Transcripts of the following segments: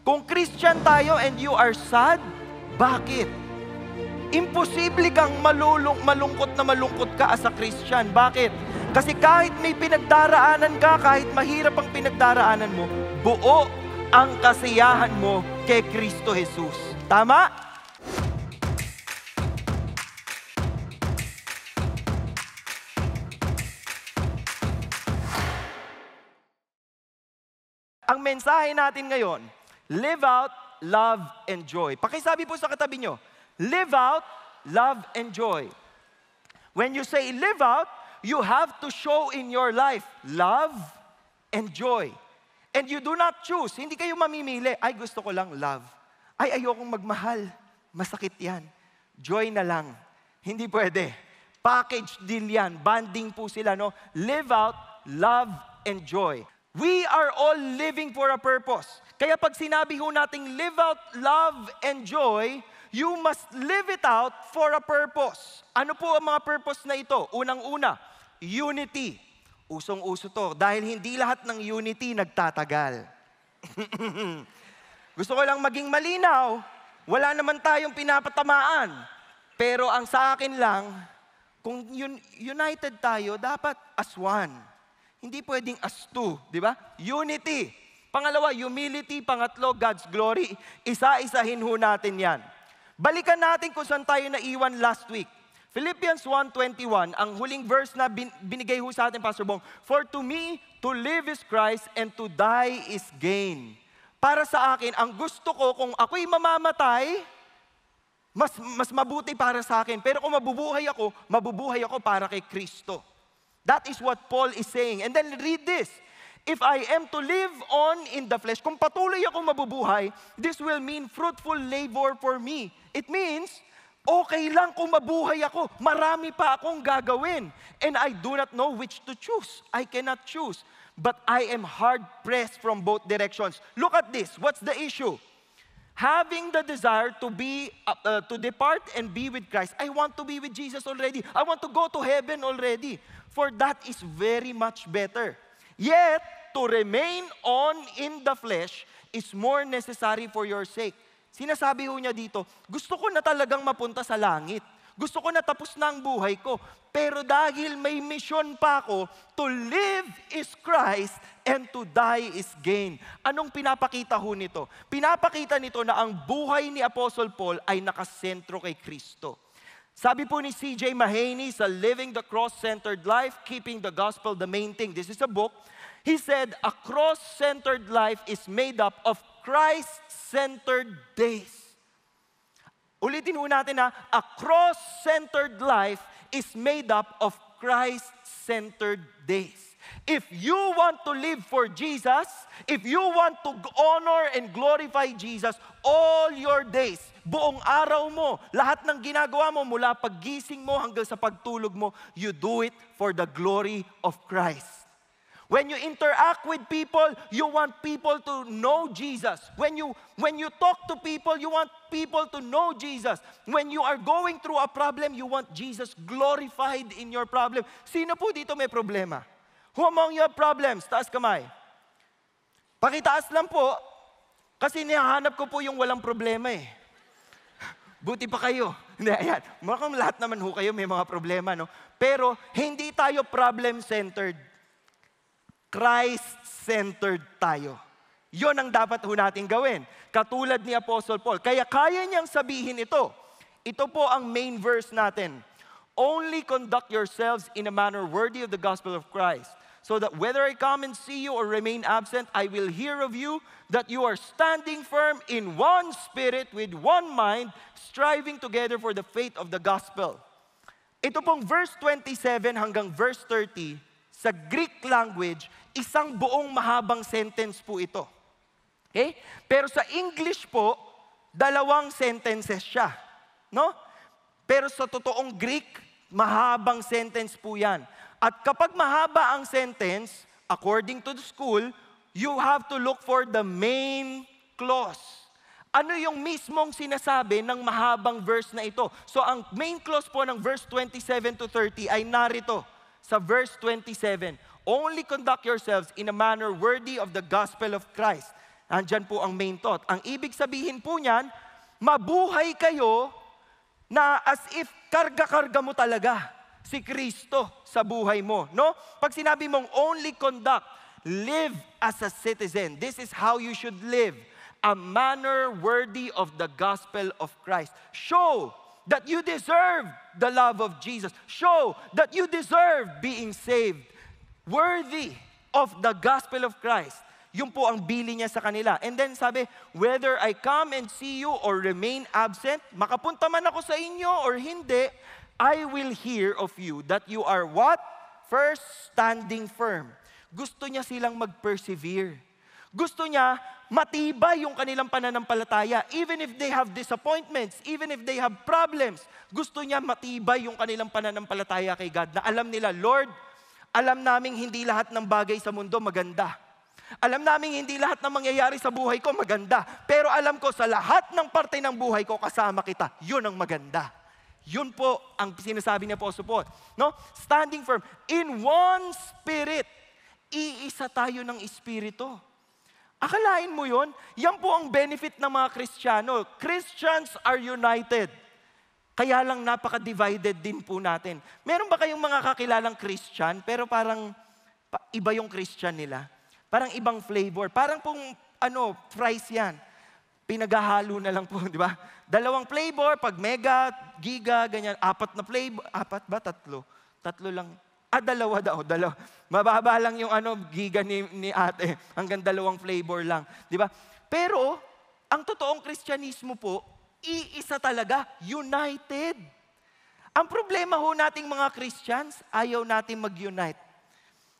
Kung Christian tayo and you are sad, bakit? Imposible kang malungkot ka as a Christian. Bakit? Kasi kahit may pinagdaraanan ka, kahit mahirap ang pinagdaraanan mo, buo ang kasiyahan mo kay Kristo Jesus. Tama? Ang mensahe natin ngayon, live out, love, and joy. Pakisabi po sa katabi nyo, live out, love, and joy. When you say live out, you have to show in your life love and joy. And you do not choose. Hindi kayo mamimili, ay gusto ko lang love. Ay ayokong magmahal. Masakit yan. Joy na lang. Hindi pwede. Package deal yan. Banding po sila, no? Live out, love, and joy. We are all living for a purpose. Kaya pag sinabi ho nating live out, love, and joy, you must live it out for a purpose. Ano po ang mga purpose na ito? Unang-una, unity. Usong-uso to. Dahil hindi lahat ng unity nagtatagal. Gusto ko lang maging malinaw. Wala naman tayong pinapatamaan. Pero ang sa akin lang, kung united tayo, dapat as one. Hindi pwedeng as two, di ba? Unity. Pangalawa, humility. Pangatlo, God's glory. Isa-isahin ho natin yan. Balikan natin kung saan tayo naiwan last week. Philippians 1:21, ang huling verse na binigay ho sa atin, Pastor Bong. For to me, to live is Christ and to die is gain. Para sa akin, ang gusto ko, kung ako'y mamamatay, mas mabuti para sa akin. Pero kung mabubuhay ako para kay Kristo. That is what Paul is saying. And then read this. If I am to live on in the flesh, kung patuloy ako mabubuhay, this will mean fruitful labor for me. It means, okay lang kung mabuhay ako. Marami pa akong gagawin. And I do not know which to choose. I cannot choose. But I am hard-pressed from both directions. Look at this. What's the issue? Having the desire to depart and be with Christ. I want to be with Jesus already. I want to go to heaven already. For that is very much better. Yet, to remain on in the flesh is more necessary for your sake. Sinasabi ho niya dito, gusto ko na talagang mapunta sa langit. Gusto ko na tapos na ang buhay ko. Pero dahil may mission pa ako, to live is Christ and to die is gain. Anong pinapakita ho nito? Pinapakita nito na ang buhay ni Apostle Paul ay nakasentro kay Kristo. Sabi po ni C.J. Mahaney sa Living the Cross-Centered Life, Keeping the Gospel the Main Thing. This is a book. He said, a cross-centered life is made up of Christ-centered days. Ulitin ho natin na, a cross-centered life is made up of Christ-centered days. If you want to live for Jesus, if you want to honor and glorify Jesus, all your days, buong araw mo, lahat ng ginagawa mo mula paggising mo hanggang sa pagtulog mo, you do it for the glory of Christ. When you interact with people, you want people to know Jesus. When you talk to people, you want people to know Jesus. When you are going through a problem, you want Jesus glorified in your problem. Sino po dito may problema? Who among you have problems? Taas kamay. Pakitaas lang po, kasi nihahanap ko po yung walang problema eh. Buti pa kayo. Hindi, ayan. Mukhang lahat naman ho kayo may mga problema, no? Pero hindi tayo problem-centered. Christ-centered tayo. Yon ang dapat ho natin gawin. Katulad ni Apostle Paul. Kaya kaya niyang sabihin ito. Ito po ang main verse natin. Only conduct yourselves in a manner worthy of the gospel of Christ, so that whether I come and see you or remain absent, I will hear of you that you are standing firm in one spirit with one mind, striving together for the faith of the gospel. Ito pong verse 27 hanggang verse 30, sa Greek language, isang buong mahabang sentence po ito. Okay? Pero sa English po, dalawang sentences siya. No? Pero sa totoong Greek, mahabang sentence po yan. At kapag mahaba ang sentence, according to the school, you have to look for the main clause. Ano yung mismong sinasabi ng mahabang verse na ito? So ang main clause po ng verse 27 to 30 ay narito sa verse 27. Only conduct yourselves in a manner worthy of the gospel of Christ. Andyan po ang main thought. Ang ibig sabihin po niyan, mabuhay kayo na as if karga-karga mo talaga si Kristo sa buhay mo. No? Pag sinabi mong only conduct, live as a citizen. This is how you should live. A manner worthy of the gospel of Christ. Show that you deserve the love of Jesus. Show that you deserve being saved. Worthy of the gospel of Christ. Yun po ang bili niya sa kanila. And then sabi, whether I come and see you or remain absent, makapunta man ako sa inyo or hindi, I will hear of you that you are what? First, standing firm. Gusto niya silang mag-persevere. Gusto niya matibay yung kanilang pananampalataya. Even if they have disappointments, even if they have problems, gusto niya matibay yung kanilang pananampalataya kay God na alam nila, Lord, alam naming hindi lahat ng bagay sa mundo maganda. Alam namin hindi lahat ng mangyayari sa buhay ko maganda. Pero alam ko sa lahat ng parte ng buhay ko kasama kita. Yun ang maganda. Yun po ang sinasabi ni Apostle Paul. No? Standing firm. In one spirit. Iisa tayo ng espiritu. Akalain mo yun? Yan po ang benefit ng mga Kristiyano. Christians are united. Kaya lang napaka-divided din po natin. Meron ba kayong mga kakilalang Christian pero parang iba yung Christian nila? Parang ibang flavor. Parang pong, fries yan. Pinaghahalo na lang po, di ba? 2 flavor, pag mega, giga, ganyan. 4 na flavor. 4 ba? 3? 3 lang. 2 daw. 2. Mababa lang yung giga ni ate. Hanggang 2 flavor lang. Di ba? Pero, ang totoong Kristyanismo po, iisa talaga. United. Ang problema ho nating mga Christians, ayaw natin mag-unite.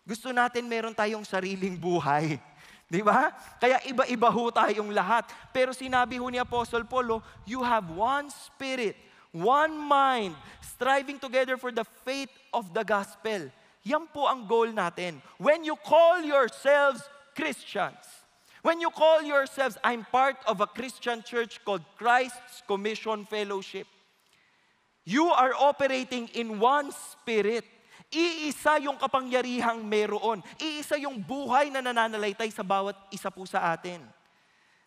Gusto natin meron tayong sariling buhay. Di ba? Kaya iba-iba ho tayong lahat. Pero sinabi ho ni Apostle Paul, you have one spirit, one mind, striving together for the faith of the gospel. Yan po ang goal natin. When you call yourselves Christians, when you call yourselves, I'm part of a Christian church called Christ's Commission Fellowship. You are operating in one spirit. Iisa yung kapangyarihang meron. Iisa yung buhay na nananalaytay sa bawat isa po sa atin.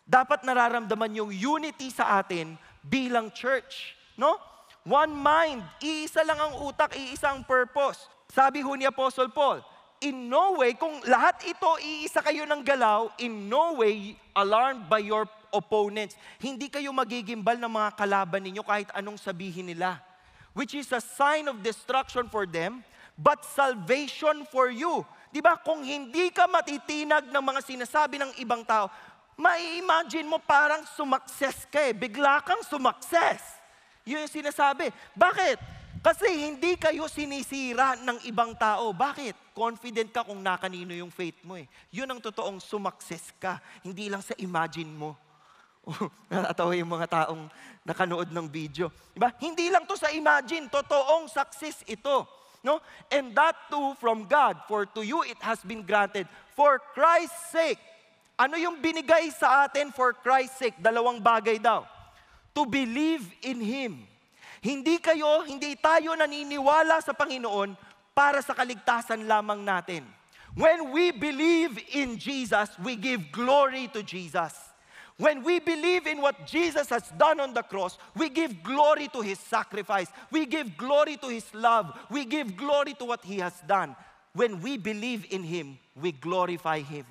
Dapat nararamdaman yung unity sa atin bilang church. No? One mind. Iisa lang ang utak, iisa ang purpose. Sabi ho ni Apostle Paul, in no way, kung lahat ito iisa kayo ng galaw, in no way alarmed by your opponents. Hindi kayo magigimbal ng mga kalaban ninyo kahit anong sabihin nila. Which is a sign of destruction for them, but salvation for you. Di ba? Kung hindi ka matitinag ng mga sinasabi ng ibang tao, mai-imagine mo parang sumakses ka eh. Bigla kang sumakses. Yun yung sinasabi. Bakit? Kasi hindi kayo sinisira ng ibang tao. Bakit? Confident ka kung nakanino yung faith mo eh. Yun ang totoong sumakses ka. Hindi lang sa imagine mo. Natatawa yung mga taong nakanood ng video. Diba? Hindi lang to sa imagine. Totoong success ito. No? And that too from God, for to you it has been granted for Christ's sake. Ano yung binigay sa atin for Christ's sake? 2 bagay daw. To believe in Him. Hindi tayo naniniwala sa Panginoon para sa kaligtasan lamang natin. When we believe in Jesus, we give glory to Jesus. When we believe in what Jesus has done on the cross, we give glory to His sacrifice. We give glory to His love. We give glory to what He has done. When we believe in Him, we glorify Him.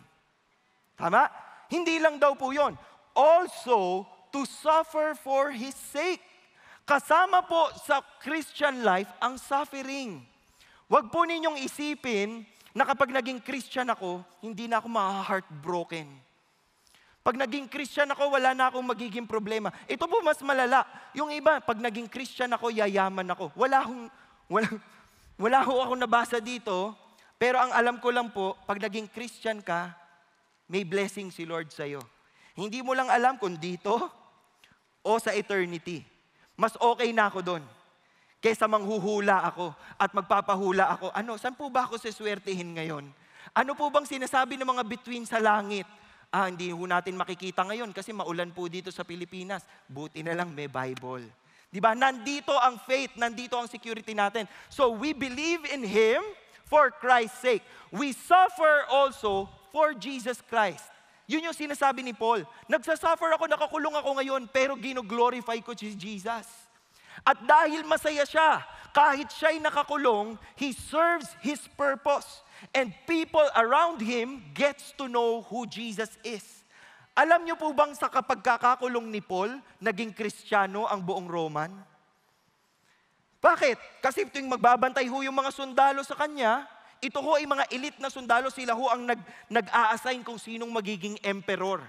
Tama? Hindi lang daw po yun. Also, to suffer for His sake. Kasama po sa Christian life ang suffering. Huwag po ninyong isipin na kapag naging Christian ako, hindi na ako ma-heartbroken. Pag naging Christian ako, wala na akong magiging problema. Ito po mas malala. Yung iba, pag naging Christian ako, yayaman ako. Wala ho ako nabasa dito, pero ang alam ko lang po, pag naging Christian ka, may blessing si Lord sa'yo. Hindi mo lang alam kung dito o sa eternity. Mas okay na ako doon. Kesa manghuhula ako at magpapahula ako. Saan po ba ako siswertihin ngayon? Ano po bang sinasabi ng mga bituin sa langit? Hindi ho natin makikita ngayon kasi maulan po dito sa Pilipinas. Buti na lang may Bible. Diba? Nandito ang faith, nandito ang security natin. So we believe in Him for Christ's sake. We suffer also for Jesus Christ. Yun yung sinasabi ni Paul. Nagsasuffer ako, nakakulong ako ngayon, pero gino-glorify ko si Jesus. At dahil masaya siya, kahit siya'y nakakulong, he serves his purpose. And people around him gets to know who Jesus is. Alam niyo po bang sa kapagkakakulong ni Paul, naging Kristiyano ang buong Roman? Bakit? Kasi tuwing magbabantay ho yung mga sundalo sa kanya, ito ho ay mga elite na sundalo, sila ho ang nag-a-assign kung sinong magiging emperor.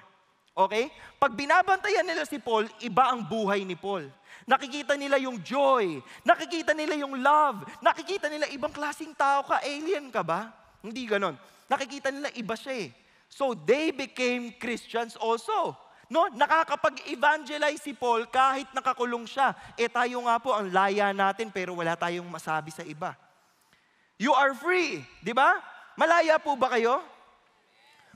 Okay? Pag binabantayan nila si Paul, iba ang buhay ni Paul. Nakikita nila yung joy, nakikita nila yung love, nakikita nila ibang klaseng tao ka, alien ka ba? Hindi ganon. Nakikita nila iba siya eh. So they became Christians also. No, nakakapag-evangelize si Paul kahit nakakulong siya. Tayo nga po ang laya natin pero wala tayong masabi sa iba. You are free, di ba? Malaya po ba kayo?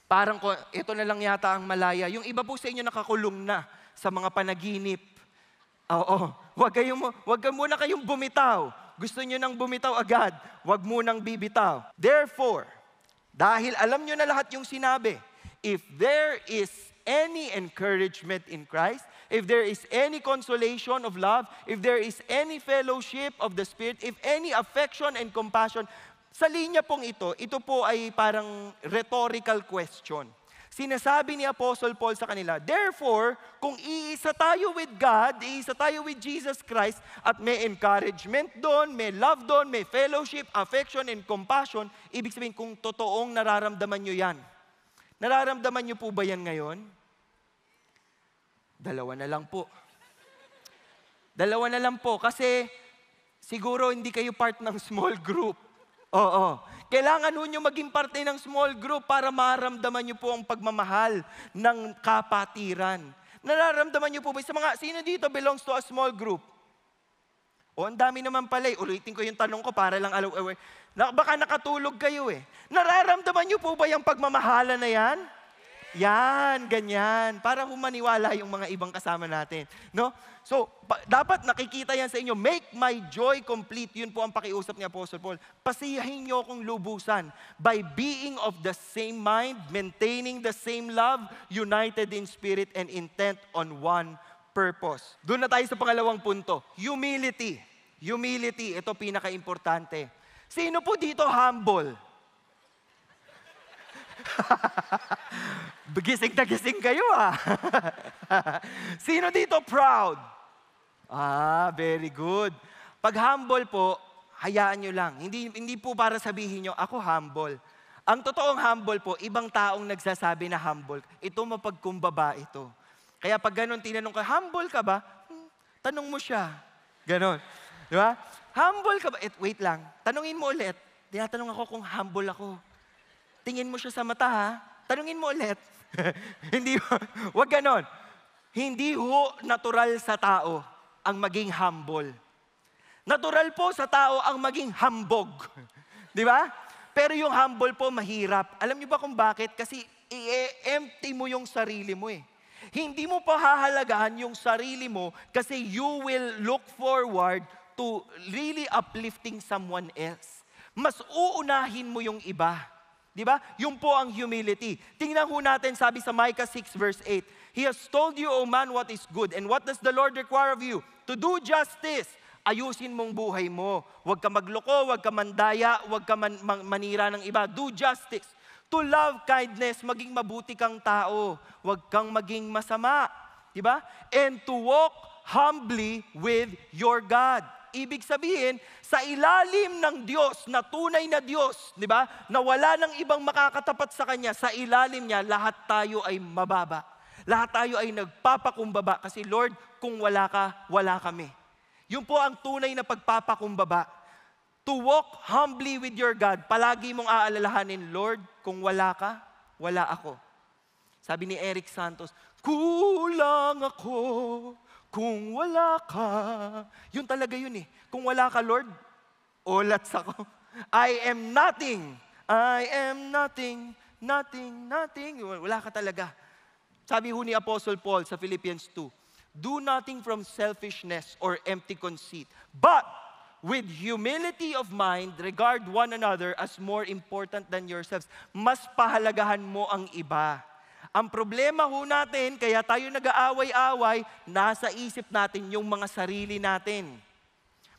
Parang ito na lang yata ang malaya. Yung iba po sa inyo nakakulong na sa mga panaginip. Oo, wag muna kayong bumitaw. Gusto nyo nang bumitaw agad, wag munang bibitaw. Therefore, dahil alam nyo na lahat yung sinabi, if there is any encouragement in Christ, if there is any consolation of love, if there is any fellowship of the Spirit, if any affection and compassion, sa linya pong ito po ay parang rhetorical question. Sinasabi ni Apostle Paul sa kanila, therefore, kung iisa tayo with God, iisa tayo with Jesus Christ, at may encouragement doon, may love doon, may fellowship, affection, and compassion, ibig sabihin kung totoong nararamdaman nyo yan. Nararamdaman nyo po ba yan ngayon? Dalawa na lang po. Dalawa na lang po kasi siguro hindi kayo part ng small group. Oo. Kailangan nyo maging parte ng small group para maramdaman nyo po ang pagmamahal ng kapatiran. Nararamdaman nyo po ba? Sino dito belongs to a small group? O, ang dami naman pala eh. Ulitin ko yung tanong ko para lang aware. Baka nakatulog kayo eh. Nararamdaman nyo po ba yung pagmamahala na yan? Yan, ganyan. Para humaniwala yung mga ibang kasama natin. No? So, dapat nakikita yan sa inyo. Make my joy complete. Yun po ang pakiusap ni Apostle Paul. Pasiyahin nyo akong lubusan by being of the same mind, maintaining the same love, united in spirit and intent on one purpose. Doon na tayo sa pangalawang punto. Humility. Humility, ito pinaka-importante. Sino po dito humble? Gising na gising kayo ah. Sino dito proud? Very good. Pag humble po, hayaan nyo lang. Hindi po para sabihin nyo, ako humble. Ang totoong humble po, ibang taong nagsasabi na humble. Ito mapagkumbaba ito. Kaya pag ganun tinanong ka, humble ka ba? Tanong mo siya. Ganon. Di ba? Humble ka ba? Wait lang. Tanungin mo ulit. Tinatanong ako kung humble ako. Tingin mo siya sa mata ha. Tanungin mo ulit. Hindi, wag ganon. Hindi ho natural sa tao ang maging humble. Natural po sa tao ang maging hambog. Di ba? Pero yung humble po mahirap. Alam niyo ba kung bakit? Kasi i-empty mo yung sarili mo eh. Hindi mo pa hahalagahan yung sarili mo kasi you will look forward to really uplifting someone else. Mas uunahin mo yung iba. Di ba? Yun po ang humility. Tingnan ho natin, sabi sa Micah 6 verse 8, He has told you, O man, what is good, and what does the Lord require of you? To do justice. Ayusin mong buhay mo. Huwag ka magloko, huwag ka mandaya, huwag ka manira ng iba. Do justice. To love kindness, maging mabuti kang tao. Huwag kang maging masama. Di ba? And to walk humbly with your God. Ibig sabihin, sa ilalim ng Diyos, na tunay na Diyos, di ba? Na wala ng ibang makakatapat sa Kanya, sa ilalim niya, lahat tayo ay mababa. Lahat tayo ay nagpapakumbaba kasi Lord, kung wala ka, wala kami. Yun po ang tunay na pagpapakumbaba. To walk humbly with your God, palagi mong aalalahanin, Lord, kung wala ka, wala ako. Sabi ni Eric Santos, kulang ako kung wala ka. Yun talaga yun eh. Kung wala ka, Lord, olats ako. I am nothing. I am nothing, nothing, nothing. Wala ka talaga. Sabi ho ni Apostle Paul sa Philippians 2, do nothing from selfishness or empty conceit, but with humility of mind, regard one another as more important than yourselves. Mas pahalagahan mo ang iba. Ang problema ho natin, kaya tayo nag-aaway-away, nasa isip natin yung mga sarili natin.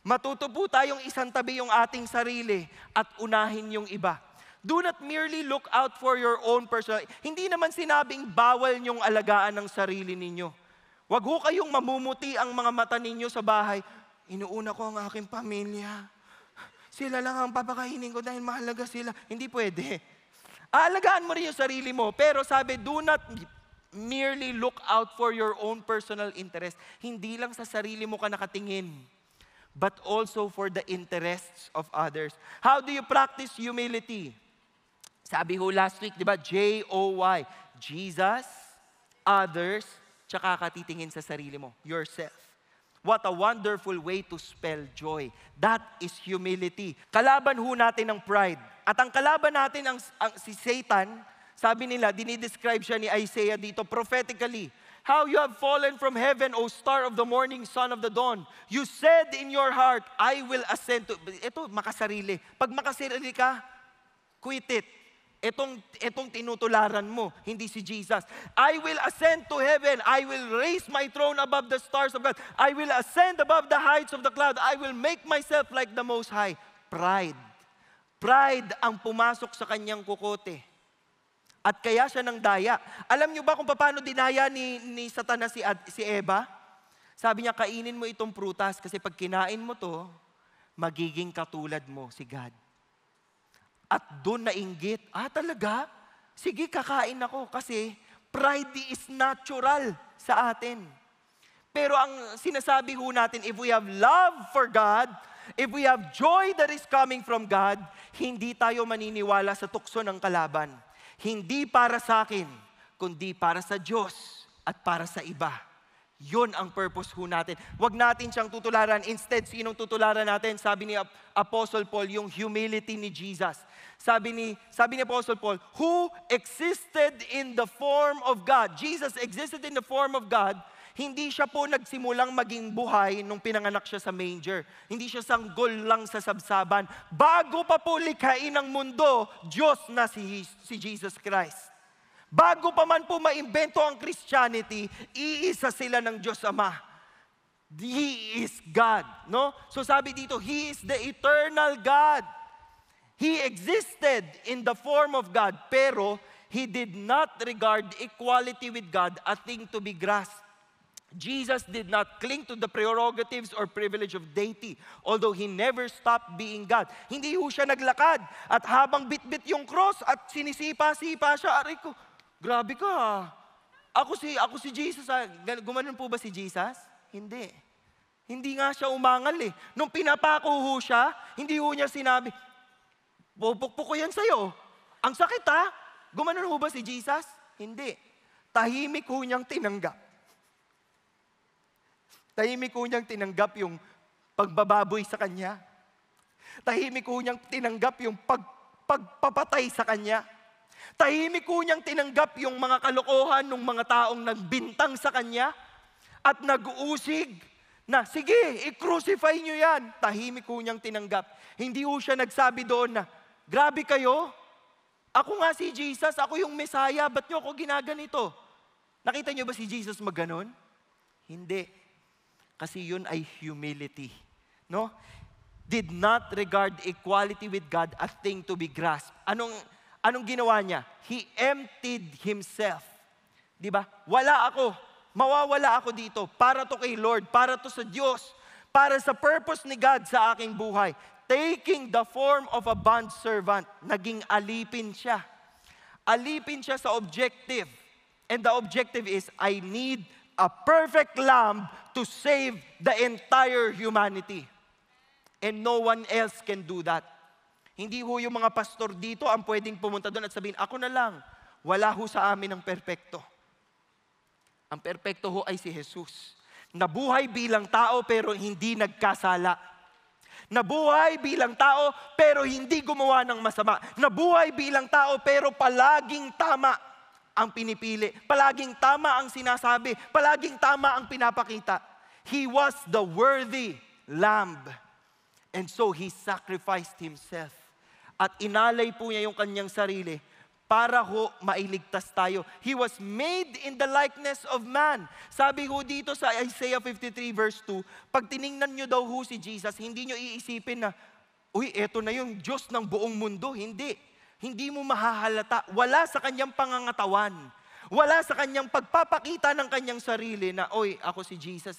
Matuto po tayong isang tabi yung ating sarili at unahin yung iba. Do not merely look out for your own personal. Hindi naman sinabing bawal niyong alagaan ng sarili ninyo. Huwag ho kayong mamumuti ang mga mata ninyo sa bahay. Inuuna ko ang aking pamilya. Sila lang ang papakainin ko dahil mahalaga sila. Hindi pwede. Aalagaan mo rin yung sarili mo. Pero sabi, do not merely look out for your own personal interest. Hindi lang sa sarili mo ka nakatingin, but also for the interests of others. How do you practice humility? Sabi ho last week, di ba? J-O-Y. Jesus, others, tsaka ka titingin sa sarili mo, yourself. What a wonderful way to spell joy. That is humility. Kalaban ho natin ang pride. At ang kalaban natin, si Satan, sabi nila, dinidescribe siya ni Isaiah dito prophetically. How you have fallen from heaven, O star of the morning, son of the dawn. You said in your heart, I will ascend to... Ito, makasarili. Pag makasarili ka, quit it. Itong tinutularan mo, hindi si Jesus. I will ascend to heaven. I will raise my throne above the stars of God. I will ascend above the heights of the cloud. I will make myself like the Most High. Pride. Pride ang pumasok sa kanyang kukote. At kaya siya nang daya. Alam niyo ba kung paano dinaya ni Satanas si Eva? Sabi niya, kainin mo itong prutas kasi pag kinain mo to, magiging katulad mo si God. At doon nainggit, talaga? Sige, kakain ako kasi pride is natural sa atin. Pero ang sinasabi ho natin, if we have love for God, if we have joy that is coming from God, hindi tayo maniniwala sa tukso ng kalaban. Hindi para sa akin, kundi para sa Diyos at para sa iba. Yun ang purpose ho natin. Huwag natin siyang tutularan. Instead, sinong tutularan natin? Sabi ni Apostle Paul, yung humility ni Jesus. Sabi ni Apostle Paul, who existed in the form of God. Jesus existed in the form of God. Hindi siya po nagsimulang maging buhay nung pinanganak siya sa manger. Hindi siya sanggol lang sa sabsaban. Bago pa po likhain ang mundo, Diyos na si Jesus Christ. Bago pa man po maimbento ang Christianity, iisa sila ng Diyos Ama. He is God, no? So sabi dito, He is the eternal God. He existed in the form of God, pero He did not regard equality with God a thing to be grasped. Jesus did not cling to the prerogatives or privilege of deity, although He never stopped being God. Hindi ho siya naglakad, at habang bitbit yung cross at sinisipa-sipa siya, aray ko, grabe ka. Ako si Jesus. Gumanon po ba si Jesus? Hindi. Hindi nga siya umangal eh. Nung pinapako ho siya, hindi ho niya sinabi, pupukpuk ko yan sa'yo. Ang sakit ha? Gumanon ho ba si Jesus? Hindi. Tahimik ho niyang tinanggap. Tahimik ho niyang tinanggap yung pagbababoy sa kanya. Tahimik ho niyang tinanggap yung pagpapatay sa kanya. Tahimik ho niyang tinanggap yung mga kalokohan ng mga taong nagbintang sa kanya at nag-uusig na, sige, i-crucify niyo yan. Tahimik ho niyang tinanggap. Hindi ho siya nagsabi doon na, grabe kayo, ako nga si Jesus, ako yung Messiah, ba't niyo ako ginaganito? Nakita niyo ba si Jesus magganon? Hindi. Kasi yun ay humility. No? Did not regard equality with God a thing to be grasped. Anong ginawa niya? He emptied Himself. Di ba? Wala ako. Mawawala ako dito. Para to kay Lord. Para to sa Diyos. Para sa purpose ni God sa aking buhay. Taking the form of a bondservant. Naging alipin siya. Alipin siya sa objective. And the objective is, I need a perfect lamb to save the entire humanity. And no one else can do that. Hindi ho yung mga pastor dito ang pwedeng pumunta doon at sabihin, ako na lang. Wala ho sa amin ang perpekto. Ang perpekto ho ay si Jesus. Nabuhay bilang tao pero hindi nagkasala. Nabuhay bilang tao pero hindi gumawa ng masama. Nabuhay bilang tao pero palaging tama ang pinipili. Palaging tama ang sinasabi. Palaging tama ang pinapakita. He was the worthy lamb. And so He sacrificed Himself. At inalay po niya yung kanyang sarili para ho mailigtas tayo. He was made in the likeness of man. Sabi ho dito sa Isaiah 53 verse 2, pag tiningnan nyo daw ho si Jesus, hindi nyo iisipin na, uy, eto na yung Diyos ng buong mundo. Hindi. Hindi mo mahahalata. Wala sa kanyang pangangatawan. Wala sa kanyang pagpapakita ng kanyang sarili na, oy, ako si Jesus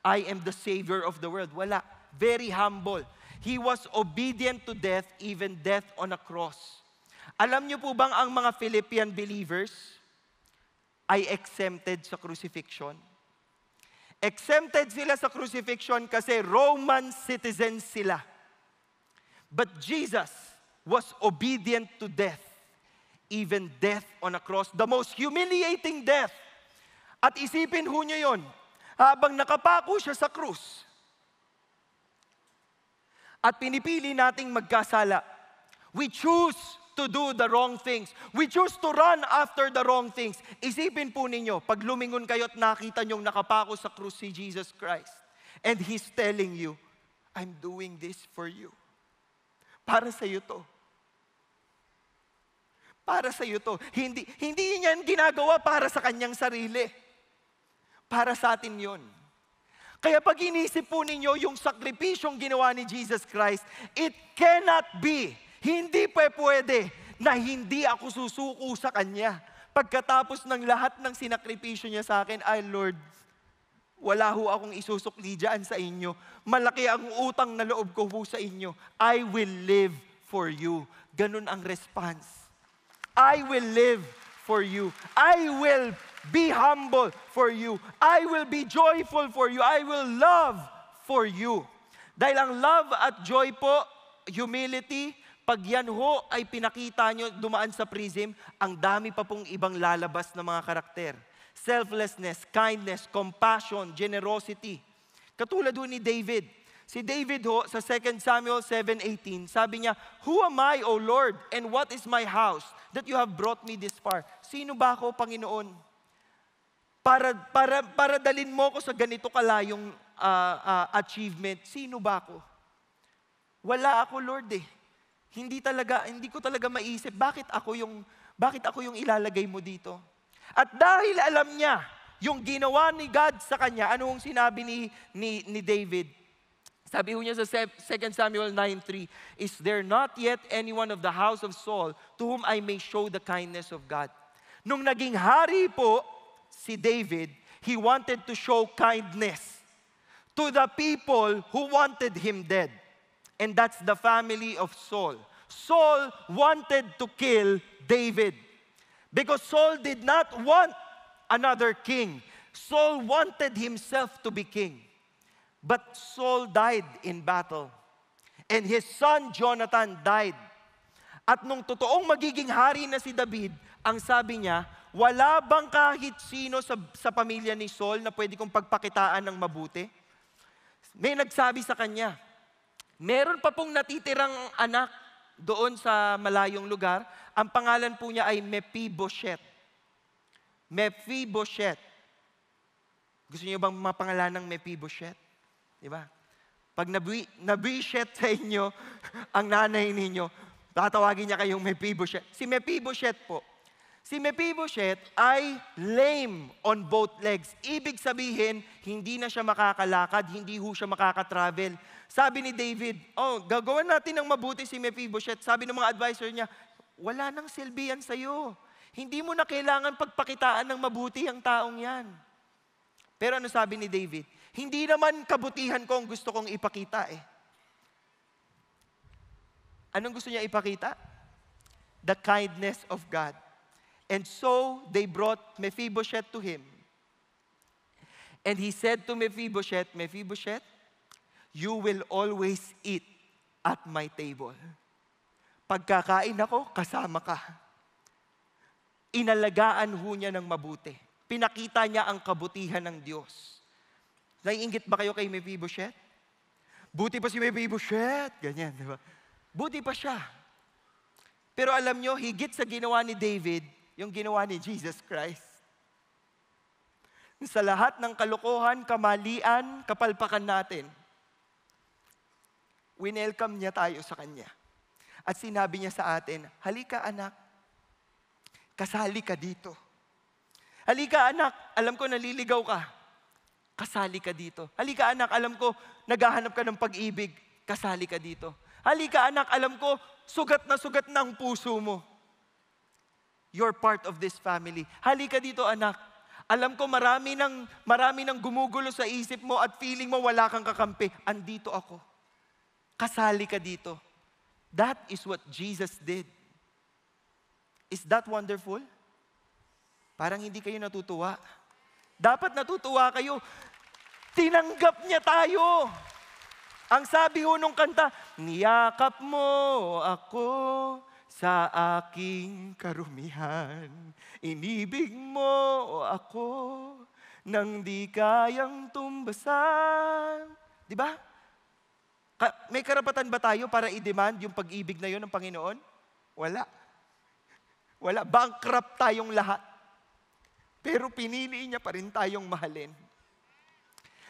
I am the Savior of the world. Wala. Very humble. He was obedient to death, even death on a cross. Alam niyo po bang ang mga Philippian believers ay exempted sa crucifixion? Exempted sila sa crucifixion kasi Roman citizens sila. But Jesus was obedient to death, even death on a cross, the most humiliating death. At isipin ho niyo yon, habang nakapako siya sa krus, at pinipili nating magkasala, we choose to do the wrong things. We choose to run after the wrong things. Isipin po ninyo, pag lumingon kayo at nakita nyong nakapako sa krus si Jesus Christ, and He's telling you, I'm doing this for you. Para sa iyo to. Para sa iyo to. Hindi niya ginagawa para sa kanyang sarili. Para sa atin yon. Kaya pag inisip po ninyo yung sakripisyong ginawa ni Jesus Christ, it cannot be, hindi pwede na hindi ako susuko sa Kanya. Pagkatapos ng lahat ng sinakripisyo niya sa akin, ay Lord, wala ho akong isusukli dyan sa inyo. Malaki ang utang na loob ko ho sa inyo. I will live for you. Ganun ang response. I will live for you. I will be humble for you. I will be joyful for you. I will love for you. Dahil ang love at joy po, humility, pag yan ho ay pinakita nyo dumaan sa prism, ang dami pa pong ibang lalabas na mga karakter. Selflessness, kindness, compassion, generosity. Katulad ho ni David. Si David ho, sa 2 Samuel 7:18, sabi niya, who am I, O Lord, and what is my house that you have brought me this far? Sino ba ako, Panginoon? Para dalin mo ko sa ganito kalayong achievement, sino ba ako? Wala ako, Lord eh. Hindi ko talaga maisip, bakit ako yung ilalagay mo dito? At dahil alam niya, yung ginawa ni God sa kanya, anong sinabi ni David? Sabi niya sa 2 Samuel 9:3, is there not yet anyone of the house of Saul to whom I may show the kindness of God? Nung naging hari po si David, he wanted to show kindness to the people who wanted him dead. And that's the family of Saul. Saul wanted to kill David because Saul did not want another king. Saul wanted himself to be king. But Saul died in battle. And his son Jonathan died. At nung totoong magiging hari na si David, ang sabi niya, wala bang kahit sino sa pamilya ni Saul na pwede kong pagpakitaan ng mabuti? May nagsabi sa kanya, meron pa pong natitirang anak doon sa malayong lugar. Ang pangalan po niya ay Mephibosheth. Mephibosheth. Gusto niyo bang mapangalan ng Mephibosheth? Diba? Pag nabishet sa inyo ang nanay ninyo, tatawagin niya kayong Mephibosheth. Si Mephibosheth po. Si Mephibosheth ay lame on both legs. Ibig sabihin, hindi na siya makakalakad, hindi ho siya makakatravel. Sabi ni David, gagawin natin ng mabuti si Mephibosheth. Sabi ng mga advisor niya, wala nang silbi yan sa'yo. Hindi mo na kailangan pagpakitaan ng mabuti ang taong yan. Pero ano sabi ni David? Hindi naman kabutihan ko ang gusto kong ipakita eh. Anong gusto niya ipakita? The kindness of God. And so, they brought Mephibosheth to him. And he said to Mephibosheth, Mephibosheth, you will always eat at my table. Pagkakain ako, kasama ka. Inalagaan ho niya ng mabuti. Pinakita niya ang kabutihan ng Diyos. Naiinggit ba kayo kay Mephibosheth? Buti pa si Mephibosheth. Ganyan, di ba? Buti pa siya. Pero alam nyo, higit sa ginawa ni David, yung ginawa ni Jesus Christ. Sa lahat ng kalokohan, kamalian, kapalpakan natin, winelcome niya tayo sa Kanya. At sinabi niya sa atin, halika anak, kasali ka dito. Halika anak, alam ko naliligaw ka. Kasali ka dito. Halika anak, alam ko naghahanap ka ng pag-ibig. Kasali ka dito. Halika anak, alam ko sugat na ang puso mo. You're part of this family. Halika dito anak. Alam ko marami nang gumugulo sa isip mo at feeling mo wala kang kakampi. Andito ako. Kasali ka dito. That is what Jesus did. Is that wonderful? Parang hindi kayo natutuwa. Dapat natutuwa kayo. Tinanggap niya tayo. Ang sabi ho nung kanta, niyakap mo ako sa aking karumihan. Inibig mo ako nang di kayang tumbasan. Di ba? May karapatan ba tayo para i-demand yung pag-ibig na yun ng Panginoon? Wala. Wala. Bankrupt tayong lahat. Pero pinili niya pa rin tayong mahalin.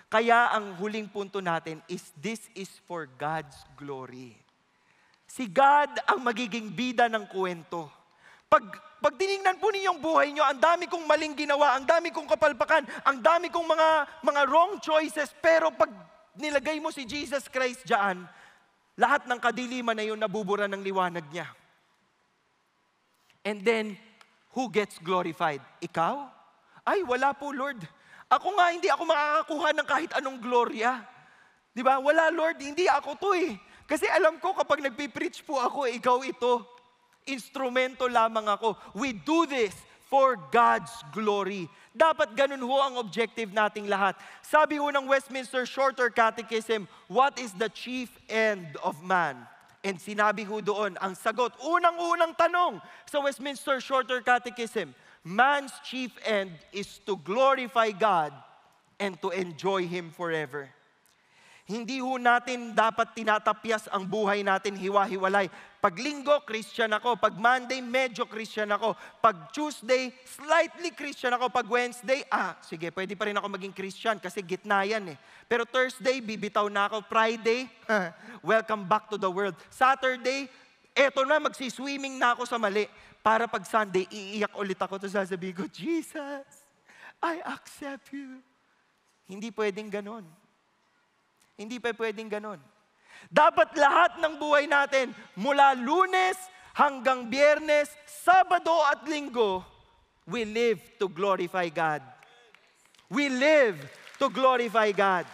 Kaya ang huling punto natin is this is for God's glory. Si God ang magiging bida ng kwento. Pag tinignan po ninyong buhay nyo, ang dami kong maling ginawa, ang dami kong kapalpakan, ang dami kong mga wrong choices, pero pag nilagay mo si Jesus Christ dyan, lahat ng kadiliman na yun nabubura ng liwanag niya. And then, who gets glorified? Ikaw? Ay, wala po, Lord. Ako nga, hindi ako makakakuha ng kahit anong gloria. Di ba? Wala, Lord. Hindi ako to eh. Kasi alam ko kapag nagpipreach po ako, ikaw ito. Instrumento lamang ako. We do this for God's glory. Dapat ganun ho ang objective nating lahat. Sabi ho ng Westminster Shorter Catechism, what is the chief end of man? And sinabi ho doon, ang sagot, unang-unang tanong sa Westminster Shorter Catechism, man's chief end is to glorify God and to enjoy Him forever. Hindi ho natin dapat tinatapyas ang buhay natin hiwa-hiwalay. Pag Linggo, Christian ako. Pag Monday, medyo Christian ako. Pag Tuesday, slightly Christian ako. Pag Wednesday, sige, pwede pa rin ako maging Christian kasi gitna yan eh. Pero Thursday, bibitaw na ako. Friday, welcome back to the world. Saturday, eto na, magsiswimming na ako sa mali. Para pag Sunday, iiyak ulit ako. Tapos sasabihin ko, Jesus, I accept you. Hindi pwedeng ganon. Hindi pa pwedeng ganon. Dapat lahat ng buhay natin, mula Lunes hanggang Biyernes, Sabado at Linggo, we live to glorify God. We live to glorify God.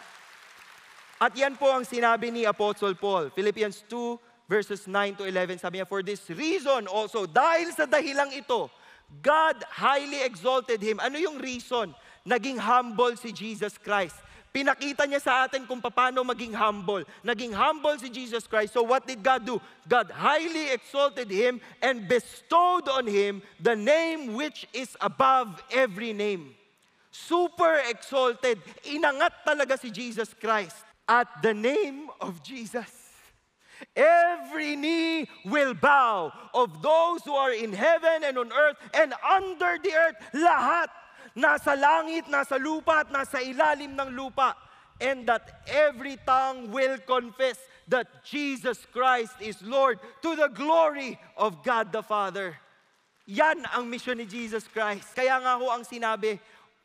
At yan po ang sinabi ni Apostle Paul. Philippians 2, verses 9 to 11, sabi niya, for this reason also, dahil sa dahilang ito, God highly exalted Him. Ano yung reason? Naging humble si Jesus Christ. Pinakita niya sa atin kung paano maging humble. Naging humble si Jesus Christ. So what did God do? God highly exalted Him and bestowed on Him the name which is above every name. Super exalted. Inangat talaga si Jesus Christ. At the name of Jesus, every knee will bow of those who are in heaven and on earth and under the earth. Lahat. Nasa langit, nasa lupa, at nasa ilalim ng lupa. And that every tongue will confess that Jesus Christ is Lord to the glory of God the Father. Yan ang mission ni Jesus Christ. Kaya nga ho ang sinabi,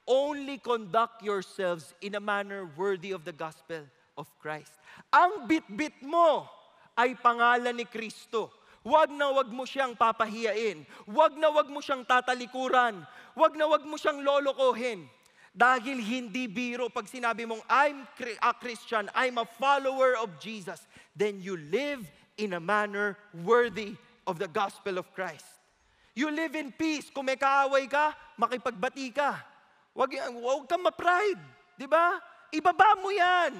only conduct yourselves in a manner worthy of the gospel of Christ. Ang bit-bit mo ay pangalan ni Kristo. Wag na wag mo siyang papahiyain. Wag na wag mo siyang tatalikuran. Wag na wag mo siyang lolokohin. Dahil hindi biro pag sinabi mong, I'm a Christian, I'm a follower of Jesus, then you live in a manner worthy of the gospel of Christ. You live in peace. Kung may kaaway ka, makipagbati ka. Wag kang ma-pride. Di ba? Ibaba mo yan.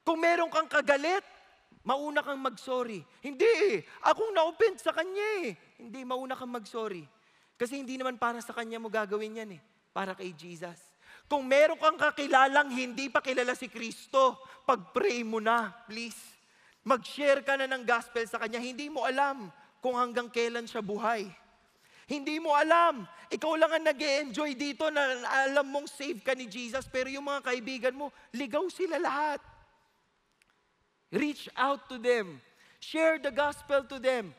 Kung meron kang kagalit, mauna kang mag-sorry. Hindi akong na-offend sa kanya eh. Hindi, mauna kang mag-sorry. Kasi hindi naman para sa kanya mo gagawin yan eh. Para kay Jesus. Kung meron kang kakilalang hindi pa kilala si Kristo, pag-pray mo na, please. Mag-share ka na ng gospel sa kanya. Hindi mo alam kung hanggang kailan siya buhay. Hindi mo alam. Ikaw lang ang nag-e-enjoy dito na alam mong save ka ni Jesus, pero yung mga kaibigan mo, ligaw sila lahat. Reach out to them. Share the gospel to them.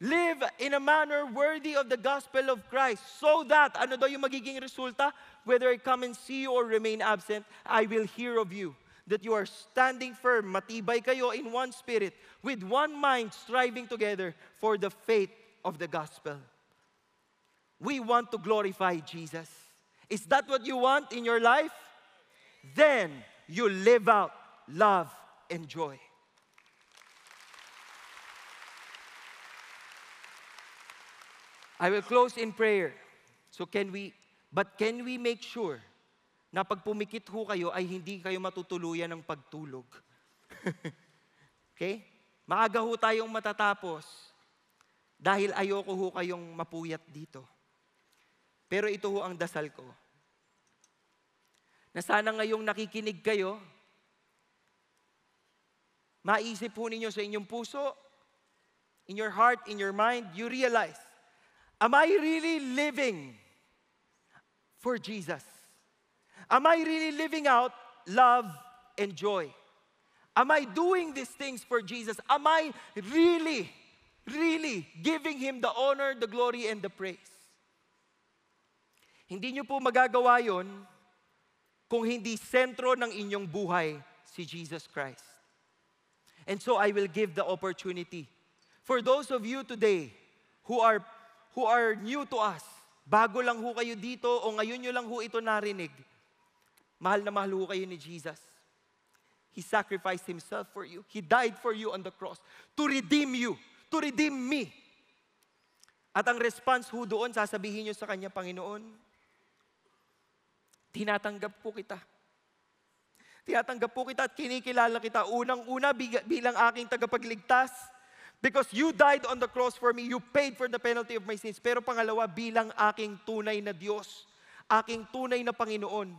Live in a manner worthy of the gospel of Christ, so that, ano daw yung magiging resulta? Whether I come and see you or remain absent, I will hear of you, that you are standing firm, matibay kayo in one spirit, with one mind, striving together for the faith of the gospel. We want to glorify Jesus. Is that what you want in your life? Then you live out love and joy. I will close in prayer. So can we make sure na pag pumikit ho kayo ay hindi kayo matutuluyan ng pagtulog? Okay? Maaga ho tayong matatapos dahil ayoko ho kayong mapuyat dito. Pero ito ho ang dasal ko. Na sana ngayong nakikinig kayo, maisip po ninyo sa inyong puso, in your heart, in your mind, you realize, am I really living for Jesus? Am I really living out love and joy? Am I doing these things for Jesus? Am I really giving Him the honor, the glory, and the praise? Hindi nyo po magagawa yon kung hindi sentro ng inyong buhay si Jesus Christ. And so I will give the opportunity for those of you today who are new to us, bago lang ho kayo dito o ngayon nyo lang ho ito narinig, mahal na mahal ho kayo ni Jesus. He sacrificed Himself for you. He died for you on the cross to redeem you, to redeem me. At ang response ho doon, sasabihin nyo sa Kanya, Panginoon, tinatanggap po kita. Tinatanggap po kita at kinikilala kita. Unang-una bilang aking tagapagligtas, because you died on the cross for me, you paid for the penalty of my sins. Pero pangalawa, bilang aking tunay na Diyos, aking tunay na Panginoon.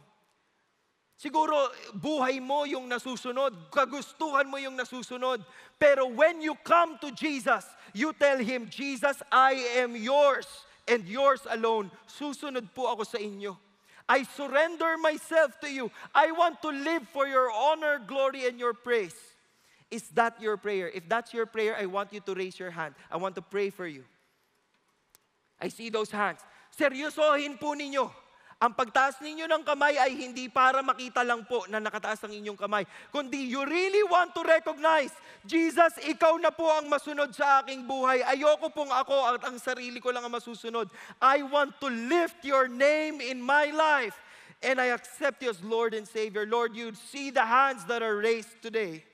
Siguro, buhay mo yung nasusunod, kagustuhan mo yung nasusunod. Pero when you come to Jesus, you tell Him, Jesus, I am yours and yours alone. Susunod po ako sa inyo. I surrender myself to you. I want to live for your honor, glory, and your praise. Is that your prayer? If that's your prayer, I want you to raise your hand. I want to pray for you. I see those hands. Seryosohin po ninyo. Ang pagtaas ninyo ng kamay ay hindi para makita lang po na nakataas ang inyong kamay. Kundi you really want to recognize, Jesus, ikaw na po ang masunod sa aking buhay. Ayoko pong ako at ang sarili ko lang ang masusunod. I want to lift your name in my life. And I accept you as Lord and Savior. Lord, you see the hands that are raised today.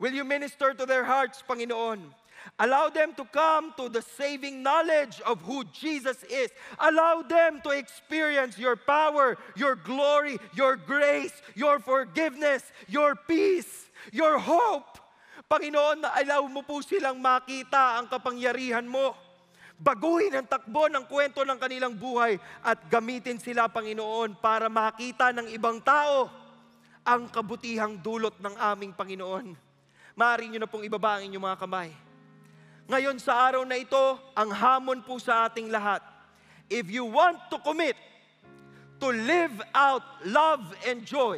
Will you minister to their hearts, Panginoon? Allow them to come to the saving knowledge of who Jesus is. Allow them to experience your power, your glory, your grace, your forgiveness, your peace, your hope. Panginoon, allow mo po silang makita ang kapangyarihan mo. Baguhin ang takbo ng kwento ng kanilang buhay at gamitin sila, Panginoon, para makita ng ibang tao ang kabutihang dulot ng aming Panginoon. Maaari nyo na pong ibaba ang inyong mga kamay. Ngayon sa araw na ito, ang hamon po sa ating lahat. If you want to commit to live out love and joy,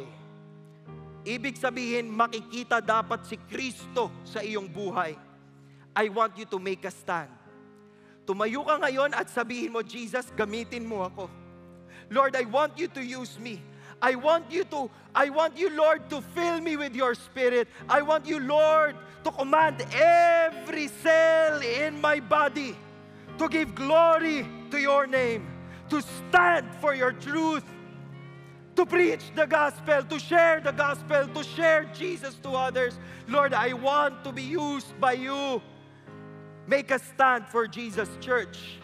ibig sabihin makikita dapat si Kristo sa iyong buhay. I want you to make a stand. Tumayo ka ngayon at sabihin mo, Jesus, gamitin mo ako. Lord, I want you to use me. I want you, Lord, to fill me with your Spirit. I want you, Lord, to command every cell in my body to give glory to your name, to stand for your truth, to preach the gospel, to share the gospel, to share Jesus to others. Lord, I want to be used by you. Make a stand for Jesus, church.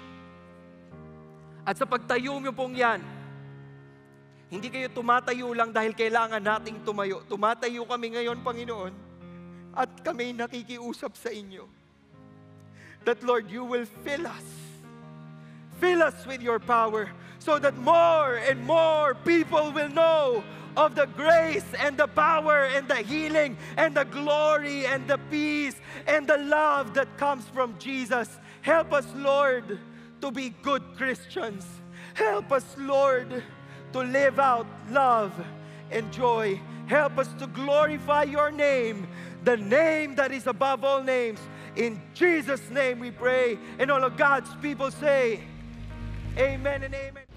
At sa pagtayo mo pong yan, hindi kayo tumatayo lang dahil kailangan nating tumayo. Tumatayo kami ngayon, Panginoon, at kami nakikiusap sa inyo. That, Lord, you will fill us. Fill us with your power so that more and more people will know of the grace and the power and the healing and the glory and the peace and the love that comes from Jesus. Help us, Lord, to be good Christians. Help us, Lord, to live out love and joy. Help us to glorify your name, the name that is above all names. In Jesus' name we pray. And all of God's people say, amen and amen.